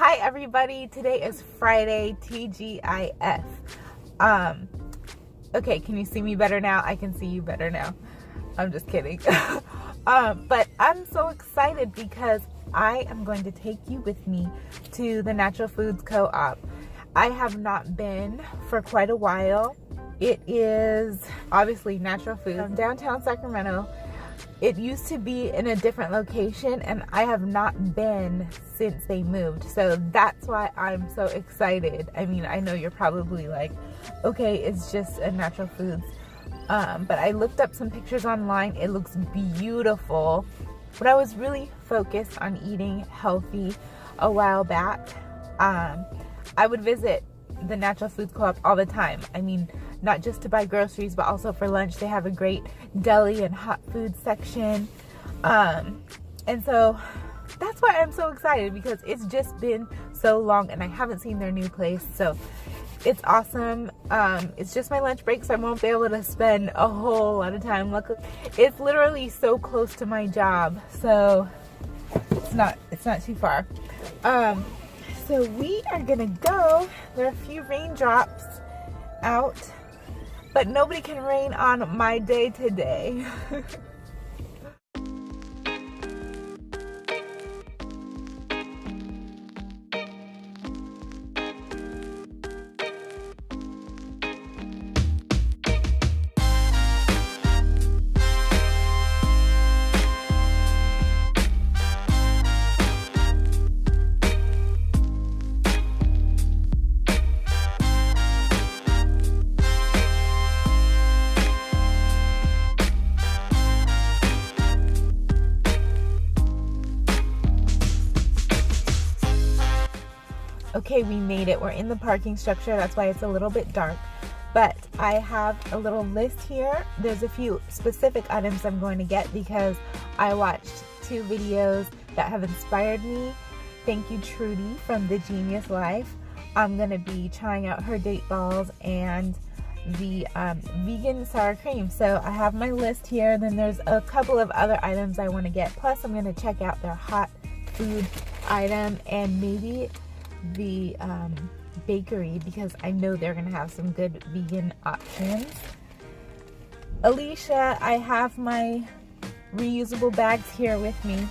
Hi everybody, today is Friday, TGIF. Okay, can you see me better now? I can see you better now. I'm just kidding. But I'm so excited because I am going to take you with me to the Natural Foods Co-op. I have not been for quite a while. It is obviously Natural Foods, downtown Sacramento. It used to be in a different location and I have not been since they moved. So that's why I'm so excited. I mean, I know you're probably like, okay, it's just a Natural Foods. But I looked up some pictures online. It looks beautiful. But I was really focused on eating healthy a while back. I would visit the Natural Foods Co-op all the time. I mean, not just to buy groceries, but also for lunch. They have a great deli and hot food section. And so that's why I'm so excited, because it's just been so long and I haven't seen their new place. So it's awesome. It's just my lunch break, so I won't be able to spend a whole lot of time. Luckily, it's literally so close to my job, so it's not too far. So we are gonna go. There are a few raindrops out, but nobody can rain on my day today. Okay, we made it. We're in the parking structure. That's why it's a little bit dark. But I have a little list here. There's a few specific items I'm going to get because I watched 2 videos that have inspired me. Thank you, Trudy from The Genius Life. I'm going to be trying out her date balls and the vegan sour cream. So I have my list here. Then there's a couple of other items I want to get. Plus, I'm going to check out their hot food item and maybe the bakery, because I know they're gonna have some good vegan options. Alicia, I have my reusable bags here with me,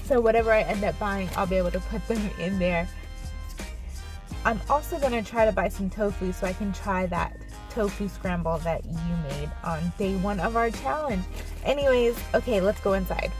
so whatever I end up buying, I'll be able to put them in there. I'm also gonna try to buy some tofu so I can try that tofu scramble that you made on day 1 of our challenge. Anyways, okay, let's go inside.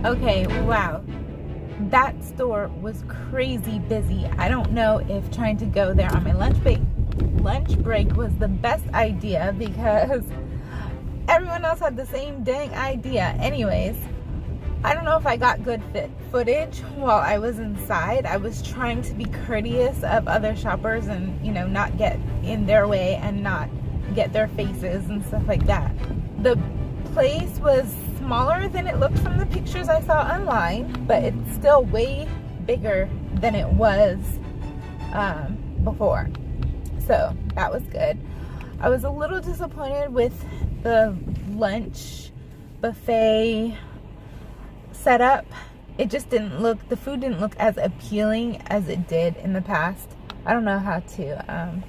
Okay, wow, that store was crazy busy. I don't know if trying to go there on my lunch break was the best idea, because everyone else had the same dang idea. Anyways, I don't know if I got good footage while I was inside. I was trying to be courteous of other shoppers and, you know, not get in their way and not get their faces and stuff like that. The place was smaller than it looked from the pictures I saw online, but it's still way bigger than it was before. So that was good. I was a little disappointed with the lunch buffet setup. It just didn't look, the food didn't look as appealing as it did in the past. I don't know how to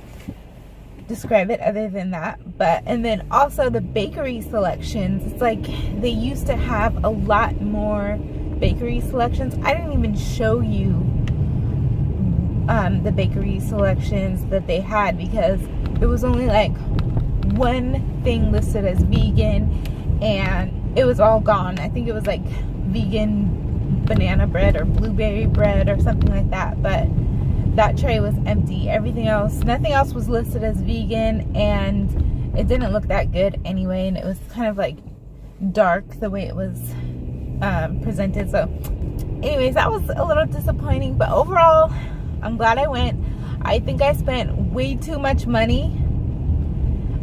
describe it other than that. But, and then also the bakery selections, it's like they used to have a lot more bakery selections. I didn't even show you the bakery selections that they had because it was only like one thing listed as vegan and it was all gone. I think it was like vegan banana bread or blueberry bread or something like that, but that tray was empty. Everything else, nothing else was listed as vegan, and it didn't look that good anyway, and it was kind of like dark the way it was presented. So anyways, that was a little disappointing, but overall I'm glad I went. I think I spent way too much money.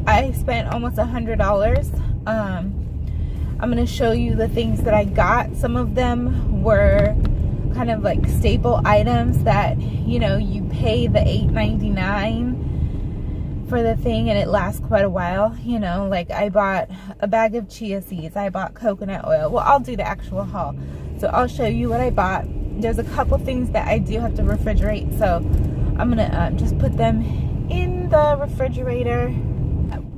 I spent almost $100. I'm going to show you the things that I got. Some of them were kind of like staple items that, you know, you pay the $8.99 for the thing and it lasts quite a while. You know, like I bought a bag of chia seeds. I bought coconut oil. Well, I'll do the actual haul. So I'll show you what I bought. There's a couple things that I do have to refrigerate, so I'm gonna just put them in the refrigerator.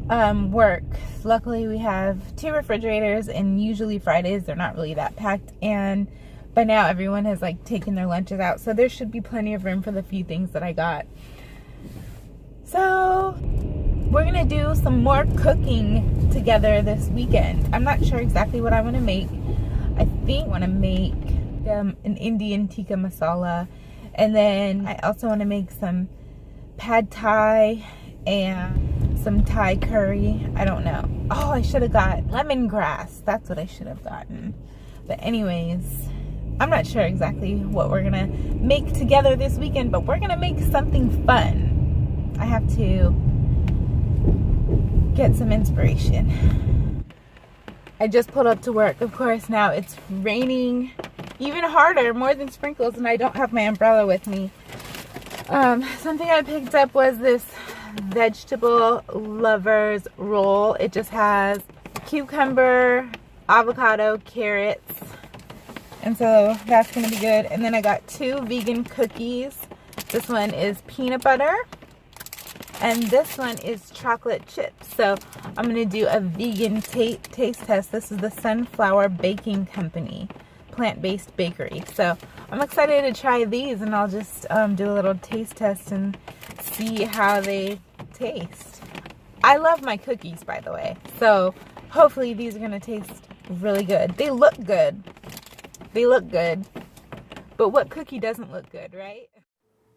Work, luckily we have 2 refrigerators, and usually Fridays they're not really that packed, and by now everyone has like taken their lunches out, so there should be plenty of room for the few things that I got. So we're gonna do some more cooking together this weekend. I'm not sure exactly what I want to make. I think I want to make an Indian tikka masala, and then I also want to make some pad thai and some Thai curry. I don't know. Oh, I should have got lemongrass. That's what I should have gotten. But anyways, I'm not sure exactly what we're gonna make together this weekend, but we're gonna make something fun. I have to get some inspiration. I just pulled up to work. Of course, now it's raining even harder, more than sprinkles, and I don't have my umbrella with me. Something I picked up was this vegetable lovers roll. It just has cucumber, avocado, carrots, and so that's gonna be good. And then I got 2 vegan cookies. This one is peanut butter and this one is chocolate chips. So I'm gonna do a vegan taste test. This is the Sunflower Baking Company plant-based bakery. So I'm excited to try these, and I'll just do a little taste test and see how they taste. I love my cookies, by the way, so hopefully these are gonna taste really good. They look good. They look good, but what cookie doesn't look good, right?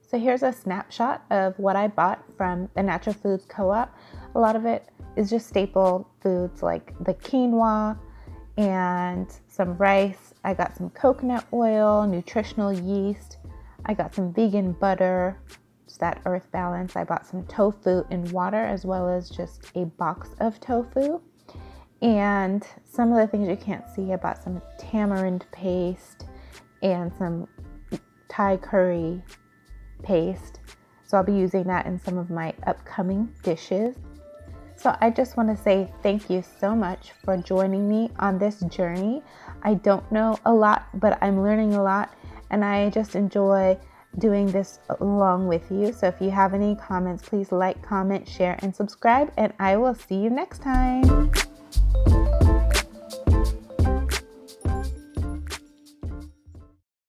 So here's a snapshot of what I bought from the Natural Foods Co-op. A lot of it is just staple foods like the quinoa and some rice. I got some coconut oil, nutritional yeast. I got some vegan butter, it's that earth balance. I bought some tofu in water, as well as just a box of tofu. And some of the things you can't see, I bought some tamarind paste and some Thai curry paste. So I'll be using that in some of my upcoming dishes. So I just want to say thank you so much for joining me on this journey. I don't know a lot, but I'm learning a lot, and I just enjoy doing this along with you. So if you have any comments, please like, comment, share, and subscribe, and I will see you next time.